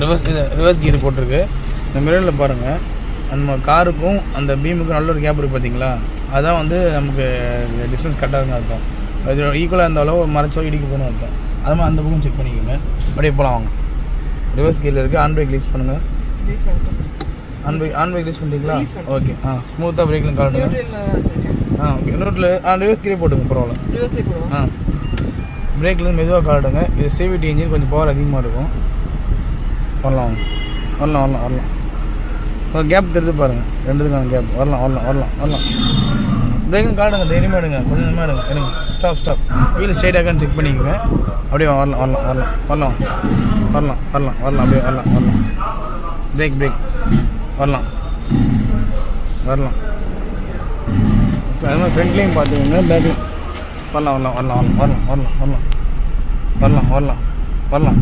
Reverse கீர் போட்டிருக்கு. இந்த மிரரில் பாருங்கள், நம்ம காருக்கும் அந்த பீமுக்கும் நல்ல ஒரு கேப் இருக்குது பார்த்தீங்களா, அதான் வந்து நமக்கு டிஸ்டன்ஸ் கரெக்டாக இருக்குன்னு அர்த்தம். அது ஈக்குவலாக இருந்தாலும் ஒரு மறைச்சோ இடிக்க போகணும்னு அர்த்தம். அது மாதிரி அந்த பக்கம் செக் பண்ணிக்கோங்க. அப்படியே போகலாம் வாங்க. ரிவர்ஸ் கீரில் இருக்குது. ஹேண்ட் பிரேக் ரிலீஸ் பண்ணுங்கள். ஹேண்ட் பிரேக் ரிலீஸ் பண்ணிட்டீங்களா? ஓகே. ஸ்மூத்தாக பிரேக்கில் காட்டுங்க. ஓகே. நோட்டில் ரிவர்ஸ் கீரே போட்டுங்க, பரவாயில்ல. பிரேக்லேருந்து மெதுவாக காட்டுங்க. இது சிவிடி இன்ஜின், கொஞ்சம் பவர் அதிகமாக இருக்கும். வரலாம் கேப் தெரிஞ்சு பாருங்கள், ரெண்டுத்துக்கான கேப். வரலாம். பிரேக்கும் காட்டுங்க, தைரியமாக எடுங்க, கொஞ்சம் நேரமாக எடுங்க. ஸ்டாப். வீல் ஸ்ட்ரைட்டாகான்னு செக் பண்ணிக்கோங்க. அப்படியே வரலாம். அப்படியே வரலாம். பிரேக் வரலாம். அது மாதிரி ஃப்ரண்ட்லேயும் பார்த்துக்கோங்க, பேக்லையும். வரலாம்.